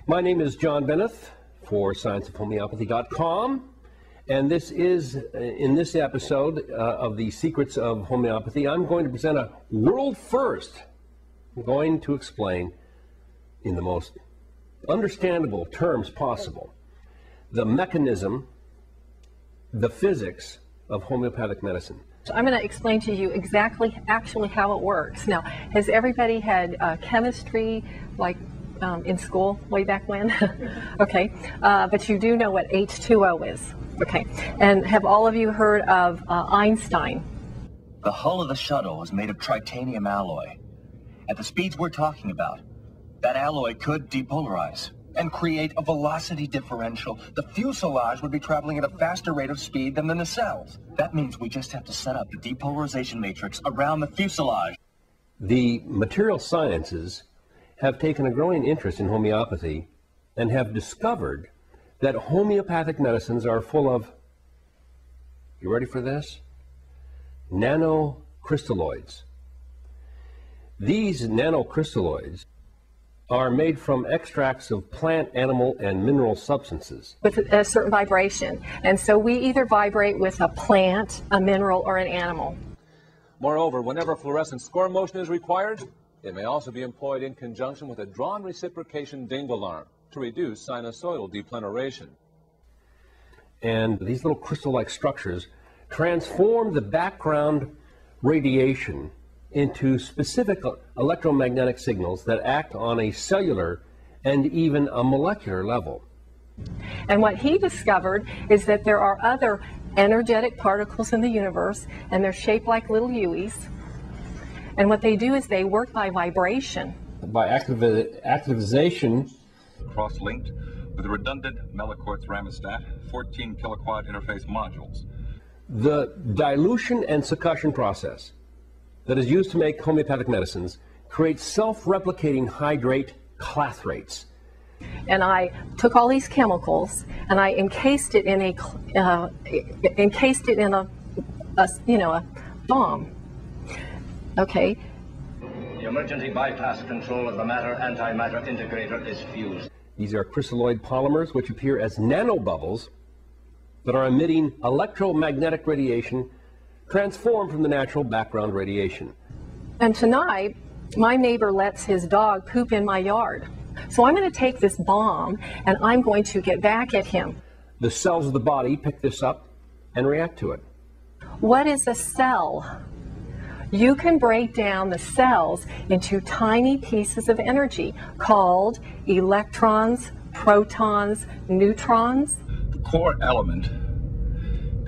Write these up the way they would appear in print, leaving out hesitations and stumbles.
My name is John Benneth for scienceofhomeopathy.com, and this is, in this episode of the Secrets of Homeopathy, I'm going to present a world first. I'm going to explain in the most understandable terms possible the mechanism, the physics of homeopathic medicine. So I'm going to explain to you exactly actually how it works. Now, has everybody had chemistry like in school way back when? Okay, but you do know what H2O is. Okay, and have all of you heard of Einstein? The hull of the shuttle is made of titanium alloy. At the speeds we're talking about, that alloy could depolarize and create a velocity differential. The fuselage would be traveling at a faster rate of speed than the nacelles. That means we just have to set up the depolarization matrix around the fuselage. The material sciences have taken a growing interest in homeopathy and have discovered that homeopathic medicines are full of, you ready for this? Nanocrystalloids. These nanocrystalloids are made from extracts of plant, animal, and mineral substances. With a certain vibration. And so we either vibrate with a plant, a mineral, or an animal. Moreover, whenever fluorescent score motion is required, it may also be employed in conjunction with a drawn reciprocation dingle arm to reduce sinusoidal depleneration. And these little crystal-like structures transform the background radiation into specific electromagnetic signals that act on a cellular and even a molecular level. And what he discovered is that there are other energetic particles in the universe, and they're shaped like little U's. And what they do is they work by vibration. By activization. Cross-linked with redundant Meliquartz Ramostat 14 kiloquad interface modules. The dilution and succussion process that is used to make homeopathic medicines creates self-replicating hydrate clathrates. And I took all these chemicals and I encased it in a bomb. Okay. The emergency bypass control of the matter-antimatter integrator is fused. These are crystalloid polymers which appear as nanobubbles that are emitting electromagnetic radiation transformed from the natural background radiation. And tonight, my neighbor lets his dog poop in my yard. So I'm going to take this bomb and I'm going to get back at him. The cells of the body pick this up and react to it. What is a cell? You can break down the cells into tiny pieces of energy called electrons, protons, neutrons. The core element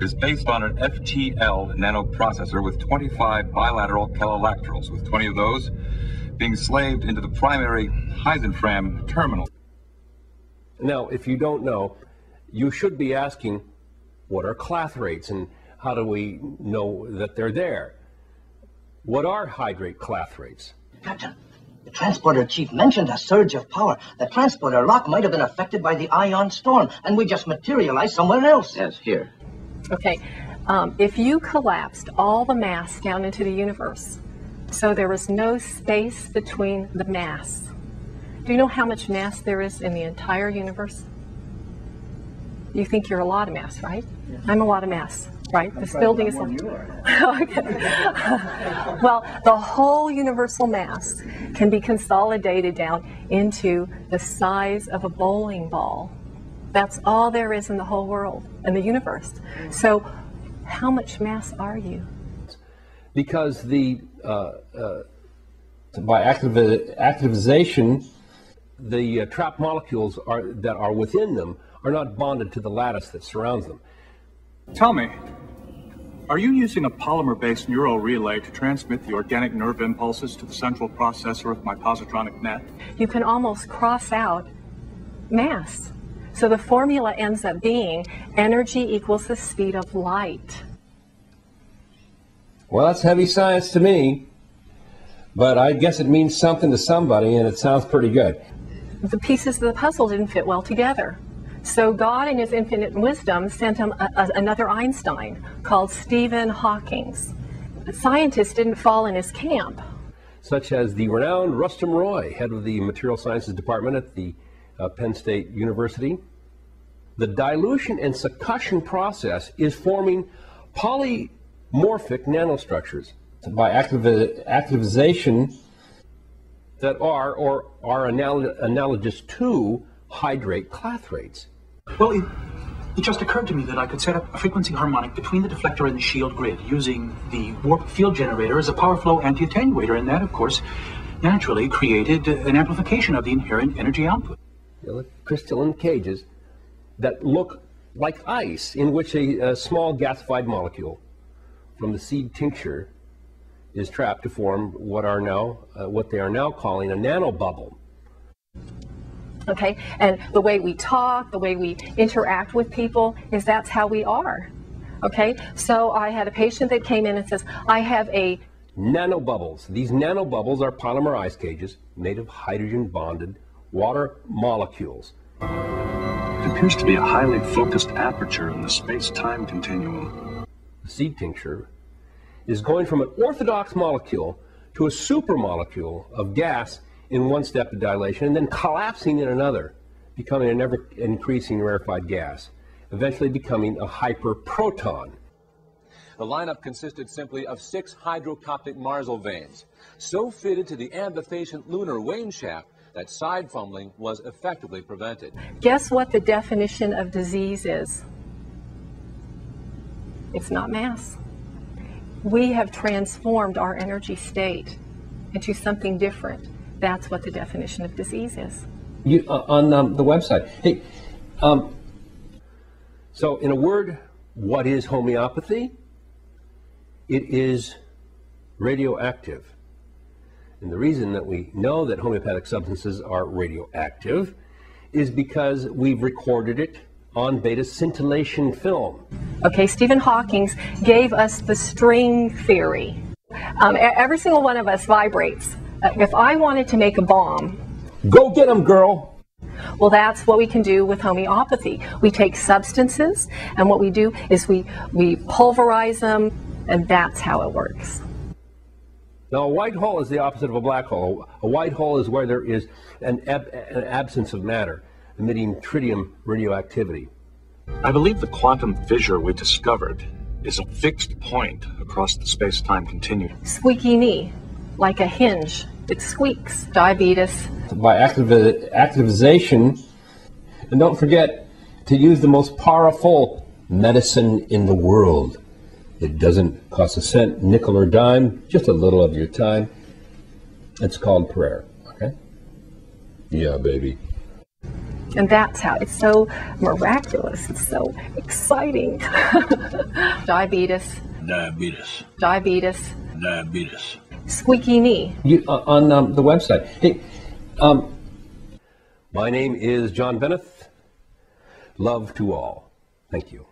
is based on an FTL nanoprocessor with 25 bilateral calolacterals, with 20 of those being slaved into the primary Heisenfram terminal. Now, if you don't know, you should be asking, what are clathrates and how do we know that they're there? What are hydrate clathrates? Captain, the transporter chief mentioned a surge of power. The transporter lock might have been affected by the ion storm, and we just materialized somewhere else. Yes, here. Okay, if you collapsed all the mass down into the universe, so there was no space between the mass, do you know how much mass there is in the entire universe? You think you're a lot of mass, right? Yes. I'm a lot of mass, right? This building is... Okay. Well, the whole universal mass can be consolidated down into the size of a bowling ball. That's all there is in the whole world, in the universe. So how much mass are you? Because the by activization, the trapped molecules that are within them are not bonded to the lattice that surrounds them. Tell me, are you using a polymer-based neural relay to transmit the organic nerve impulses to the central processor of my positronic net? You can almost cross out mass. So the formula ends up being energy equals the speed of light. Well, that's heavy science to me, but I guess it means something to somebody, and it sounds pretty good. The pieces of the puzzle didn't fit well together. So God in his infinite wisdom sent him another Einstein called Stephen Hawking. Scientists didn't fall in his camp. Such as the renowned Rustum Roy, head of the Material Sciences Department at the Penn State University. The dilution and succussion process is forming polymorphic nanostructures by activization that are analogous to hydrate clathrates. Well, it just occurred to me that I could set up a frequency harmonic between the deflector and the shield grid using the warp field generator as a power flow anti-attenuator, and that, of course, naturally created an amplification of the inherent energy output. Crystalline cages that look like ice, in which a small gasified molecule from the seed tincture is trapped to form what they are now calling a nanobubble. Okay, and the way we talk, the way we interact with people, that's how we are. Okay, so I had a patient that came in and says, I have a nanobubbles. These nanobubbles are polymer ice cages made of hydrogen-bonded water molecules. It appears to be a highly focused aperture in the space-time continuum. The seed tincture is going from an orthodox molecule to a supermolecule of gas in one step of dilation and then collapsing in another, becoming an ever-increasing rarefied gas, eventually becoming a hyperproton. The lineup consisted simply of 6 hydrocoptic Marsal vanes, so fitted to the ambifacient lunar wane shaft that side fumbling was effectively prevented. Guess what the definition of disease is? It's not mass. We have transformed our energy state into something different. That's what the definition of disease is. On the website. Hey, so in a word, what is homeopathy? It is radioactive. And the reason that we know that homeopathic substances are radioactive is because we've recorded it on beta scintillation film. Okay, Stephen Hawking gave us the string theory. Every single one of us vibrates. If I wanted to make a bomb, go get them, girl. Well, that's what we can do with homeopathy. We take substances, and what we do is we pulverize them, and that's how it works. Now, a white hole is the opposite of a black hole. A white hole is where there is an absence of matter, emitting tritium radioactivity. I believe the quantum fissure we discovered is a fixed point across the space-time continuum. Squeaky knee, like a hinge. It squeaks. Diabetes. By activization, and don't forget to use the most powerful medicine in the world. It doesn't cost a cent, nickel or dime, just a little of your time. It's called prayer, okay? Yeah, baby. And that's how it's so miraculous. It's so exciting. Diabetes. Diabetes. Diabetes. Diabetes. Squeaky knee. On the website. Hey, my name is John Bennett. Love to all. Thank you.